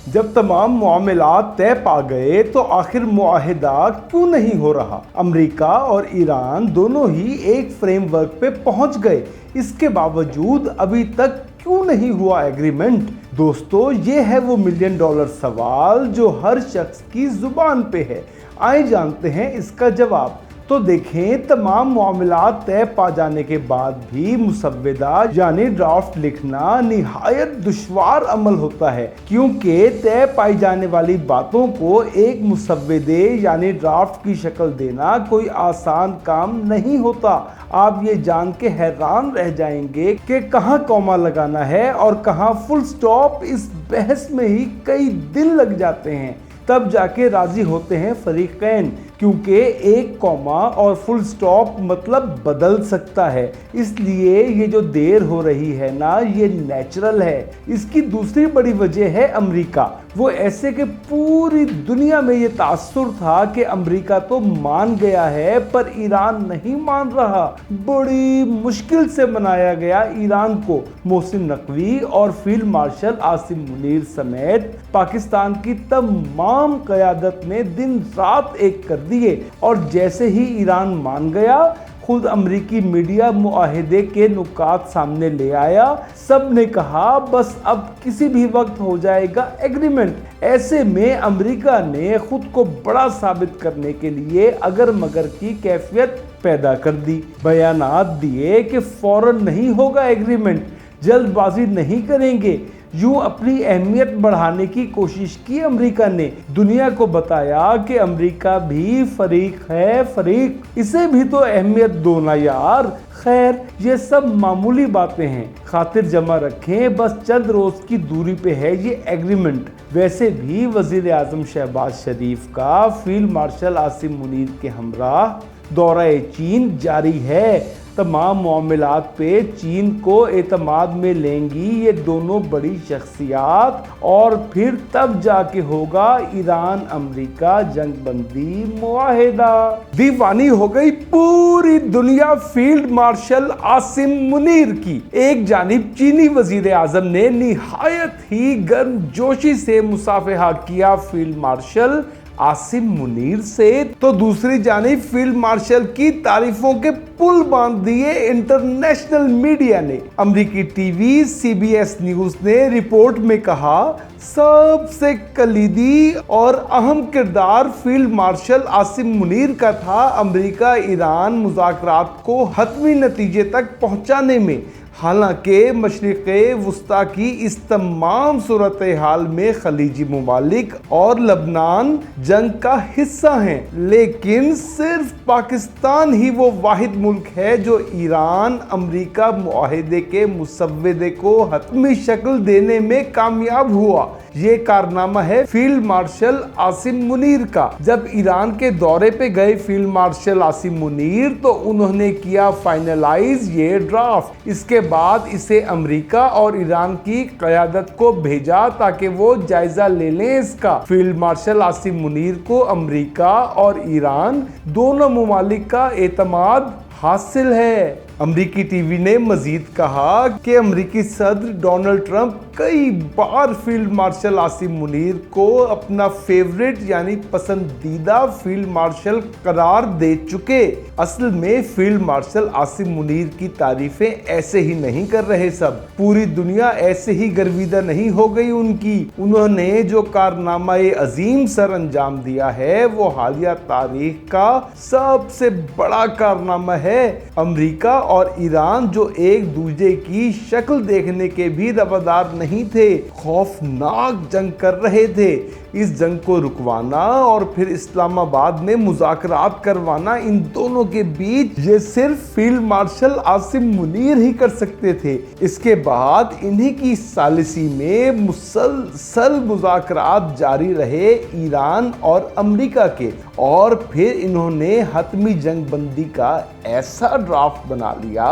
जब तमाम मामलात तय पा गए तो आखिर मुआहिदा क्यों नहीं हो रहा? अमेरिका और ईरान दोनों ही एक फ्रेमवर्क पे पहुंच गए, इसके बावजूद अभी तक क्यों नहीं हुआ एग्रीमेंट? दोस्तों, ये है वो $1 मिलियन सवाल जो हर शख्स की जुबान पे है। आइए जानते हैं इसका जवाब। तो देखें, तमाम मामलात तय पा जाने के बाद भी मुसव्वदा यानी ड्राफ्ट लिखना निहायत दुश्वार अमल होता है, क्योंकि तय पाई जाने वाली बातों को एक मुसव्वदे यानी ड्राफ्ट की शक्ल देना कोई आसान काम नहीं होता। आप ये जान के हैरान रह जाएंगे कि कहाँ कॉमा लगाना है और कहाँ फुल स्टॉप। इस बहस में ही कई दिन लग जाते हैं, तब जाके राजी होते हैं फरीकैन, क्योंकि एक कॉमा और फुल स्टॉप मतलब बदल सकता है। इसलिए ये जो देर हो रही है ना, ये नेचुरल है। इसकी दूसरी बड़ी वजह है अमेरिका। वो ऐसे कि पूरी दुनिया में ये तासुर था कि अमेरिका तो मान गया है पर ईरान नहीं मान रहा। बड़ी मुश्किल से मनाया गया ईरान को। मोहसिन नकवी और फील्ड मार्शल आसिम मुनीर समेत पाकिस्तान की तमाम क़यादत ने दिन रात एक कर दिए, और जैसे ही ईरान मान गया, खुद अमरीकी मीडिया मुआहिदे के नुकात सामने ले आया। सब ने कहा बस अब किसी भी वक्त हो जाएगा एग्रीमेंट। ऐसे में अमेरिका ने खुद को बड़ा साबित करने के लिए अगर मगर की कैफियत पैदा कर दी। बयानात दिए कि फौरन नहीं होगा एग्रीमेंट, जल्दबाजी नहीं करेंगे। यूं अपनी अहमियत बढ़ाने की कोशिश की अमेरिका ने। दुनिया को बताया कि अमेरिका भी फरीक है, फरीक, इसे भी तो अहमियत दो ना यार। खैर, ये सब मामूली बातें हैं, खातिर जमा रखें, बस चंद रोज की दूरी पे है ये एग्रीमेंट। वैसे भी वजीर आजम शहबाज शरीफ का फील्ड मार्शल आसिम मुनीर के हमराह दौरा चीन जारी है। तमाम मामलात पे चीन को एतमाद में लेंगी ये दोनों बड़ी शख्सियात, और फिर तब जाके होगा ईरान अमेरिका जंगबंदी मुआहिदा। दीवानी हो गई पूरी दुनिया फील्ड मार्शल आसिम मुनीर की। एक जानिब चीनी वजीर आजम ने निहायत ही गर्मजोशी से मुसाफहा किया फील्ड मार्शल आसिम मुनीर से, तो दूसरी जानिब फील्ड मार्शल की तारीफों के पुल बांध दिए इंटरनेशनल मीडिया ने। अमेरिकी टीवी CBS न्यूज ने रिपोर्ट में कहा, सबसे कलीदी और अहम किरदार फील्ड मार्शल आसिम मुनीर का था अमेरिका ईरान मुज़ाकरात को हतमी नतीजे तक पहुंचाने में। हालांकि मशरिक़े वुस्ता की इस तमाम सूरत हाल में खलीजी ममालिक और लबनान जंग का हिस्सा हैं, लेकिन सिर्फ पाकिस्तान ही वो वाहिद मुल्क है जो ईरान अमेरिका मुआहिदे के मुसव्वदे को हतमी शक्ल देने में कामयाब हुआ। ये कारनामा है फील्ड मार्शल आसिम मुनीर का। जब ईरान के दौरे पे गए फील्ड मार्शल आसिम मुनीर, तो उन्होंने किया फाइनलाइज ये ड्राफ्ट। इसके बाद इसे अमेरिका और ईरान की क़यादत को भेजा ताकि वो जायजा ले लें इसका। फील्ड मार्शल आसिम मुनीर को अमेरिका और ईरान दोनों ममालिक का एतमाद हासिल है। अमेरिकी टीवी ने मजीद कहा कि अमेरिकी सदर डोनाल्ड ट्रंप कई बार फील्ड मार्शल आसिम मुनीर को अपना फेवरेट यानी पसंदीदा फील्ड मार्शल करार दे चुके। असल में फील्ड मार्शल आसिम मुनीर की तारीफें ऐसे ही नहीं कर रहे सब, पूरी दुनिया ऐसे ही गर्विदा नहीं हो गई उनकी। उन्होंने जो कारनामा अजीम सर अंजाम दिया है वो हालिया तारीख का सबसे बड़ा कारनामा है। अमेरिका और ईरान जो एक दूसरे की शक्ल देखने के भी रवादार नहीं थे, खौफनाक जंग कर रहे थे। इस जंग को रुकवाना और फिर इस्लामाबाद में मुज़ाकरात करवाना, इन दोनों के बीच ये सिर्फ फील्ड मार्शल आसिम मुनीर ही कर सकते थे। इसके बाद इन्हीं की सालिसी में मुसलसल मुज़ाकरात जारी रहे ईरान और अमेरिका के, और फिर इन्होंने हतमी जंग बंदी का ऐसा ड्राफ्ट बना लिया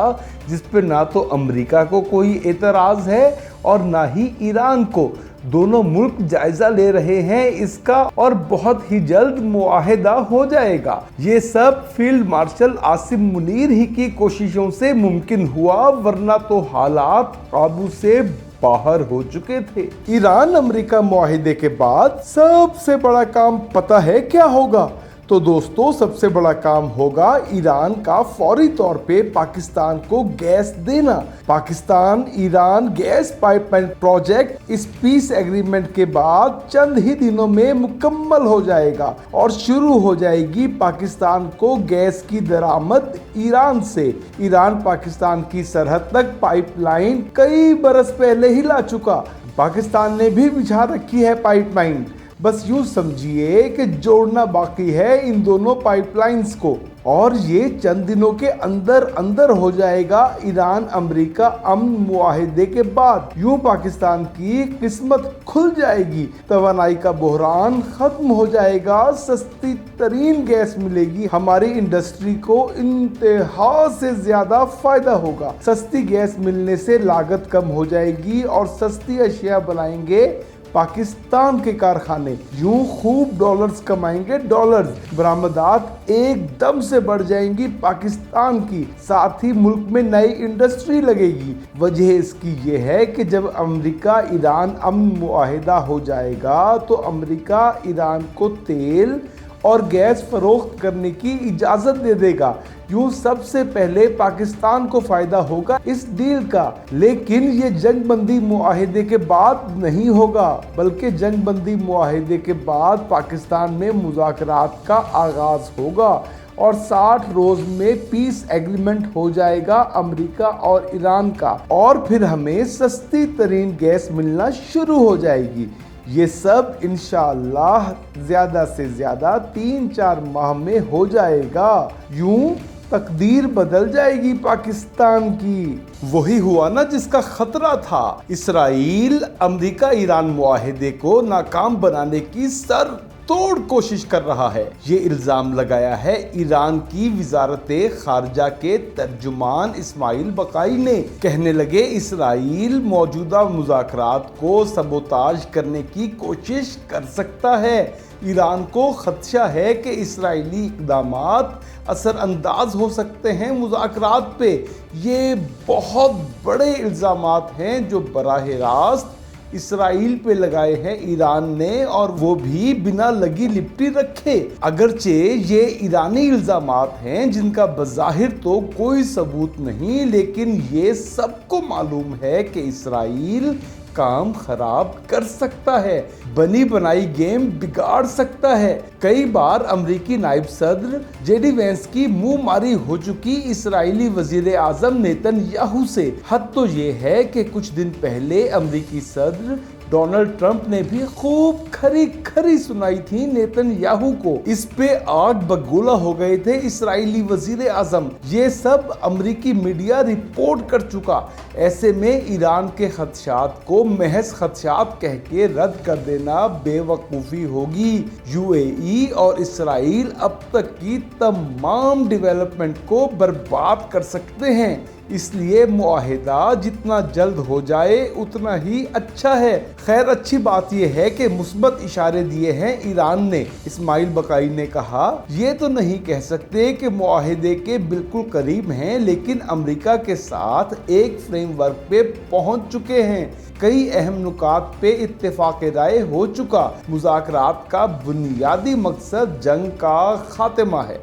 जिस पर ना तो अमेरिका को कोई एतराज़ है और ना ही ईरान को। दोनों मुल्क जायजा ले रहे हैं इसका, और बहुत ही जल्द मुआहिदा हो जाएगा। ये सब फील्ड मार्शल आसिम मुनीर ही की कोशिशों से मुमकिन हुआ, वरना तो हालात काबू से बाहर हो चुके थे। ईरान अमेरिका मुआहिदे के बाद सबसे बड़ा काम पता है क्या होगा? तो दोस्तों, सबसे बड़ा काम होगा ईरान का फौरी तौर पे पाकिस्तान को गैस देना। Pakistan Iran gas pipeline project इस पीस एग्रीमेंट के बाद चंद ही दिनों में मुकम्मल हो जाएगा और शुरू हो जाएगी पाकिस्तान को गैस की दरामद ईरान से। ईरान पाकिस्तान की सरहद तक पाइपलाइन कई बरस पहले ही ला चुका। पाकिस्तान ने भी बिछा रखी है पाइपलाइन, बस यूं समझिए कि जोड़ना बाकी है इन दोनों पाइपलाइंस को, और ये चंद दिनों के अंदर अंदर हो जाएगा ईरान अमेरिका अमन मुआहिदे के बाद। यूं पाकिस्तान की किस्मत खुल जाएगी, तवानाई का बहरान खत्म हो जाएगा, सस्ती तरीन गैस मिलेगी, हमारी इंडस्ट्री को इंतहा से ज्यादा फायदा होगा। सस्ती गैस मिलने से लागत कम हो जाएगी और सस्ती अशिया बनाएंगे पाकिस्तान के कारखाने, यूं खूब डॉलर्स कमाएंगे डॉलर्स। बरामदात एकदम से बढ़ जाएंगी पाकिस्तान की, साथ ही मुल्क में नई इंडस्ट्री लगेगी। वजह इसकी ये है कि जब अमेरिका ईरान अमन मुआहिदा हो जाएगा तो अमेरिका ईरान को तेल और गैस फरोख्त करने की इजाज़त दे देगा। यूं सबसे पहले पाकिस्तान को फायदा होगा इस डील का। लेकिन ये जंगबंदी मुआहिदे के बाद नहीं होगा, बल्कि जंगबंदी मुआहिदे के बाद पाकिस्तान में मुज़ाकरात का आगाज़ होगा और 60 रोज में पीस एग्रीमेंट हो जाएगा अमेरिका और ईरान का, और फिर हमें सस्ती तरीन गैस मिलना शुरू हो जाएगी। ये सब इंशाअल्लाह ज्यादा से ज्यादा 3-4 माह में हो जाएगा। यूं तकदीर बदल जाएगी पाकिस्तान की। वही हुआ ना जिसका खतरा था। इसराइल अमेरिका ईरान मुआहिदे को नाकाम बनाने की सर तोड़ कोशिश कर रहा है। ये इल्जाम लगाया है ईरान की वजारते खारजा के तर्जुमान इस्माइल बकाई ने। कहने लगे इसराइल मौजूदा मुज़ाकरात को सबोताज करने की कोशिश कर सकता है। ईरान को खदशा है कि इसराइली इक़दामात असरअंदाज हो सकते हैं मुज़ाकरात पे। ये बहुत बड़े इल्ज़ामात हैं जो बराह रास्त इसराइल पे लगाए हैं ईरान ने, और वो भी बिना लगी लिपटी रखे। अगरचे ये ईरानी इल्जामात हैं जिनका बज़ाहिर तो कोई सबूत नहीं, लेकिन ये सबको मालूम है कि इसराइल काम खराब कर सकता है, बनी बनाई गेम बिगाड़ सकता है। कई बार अमरीकी नायब सदर जेडी वेंस की मुंह मारी हो चुकी इसराइली वजीर आजम नेतन्याहू से। हद तो ये है कि कुछ दिन पहले अमरीकी सदर डोनाल्ड ट्रंप ने भी खूब खरी खरी सुनाई थी नेतन्याहू को। इस पे आग बगोला हो गए थे इसराइली वजीर आजम। ये सब अमरीकी मीडिया रिपोर्ट कर चुका। ऐसे में ईरान के खदशात को महज खदशात कह के रद्द कर देना बेवकूफ़ी होगी। यूएई और इसराइल अब तक की तमाम डेवलपमेंट को बर्बाद कर सकते हैं, इसलिए मुआहिदा जितना जल्द हो जाए उतना ही अच्छा है। खैर, अच्छी बात यह है कि मुस्बत इशारे दिए हैं ईरान ने। इस्माइल बकाई ने कहा, ये तो नहीं कह सकते कि मुआहिदे के बिल्कुल करीब हैं, लेकिन अमेरिका के साथ एक फ्रेमवर्क पे पहुंच चुके हैं। कई अहम नुकात पे इत्तेफाक राय हो चुका। मुज़ाकरात का बुनियादी मकसद जंग का खात्मा है।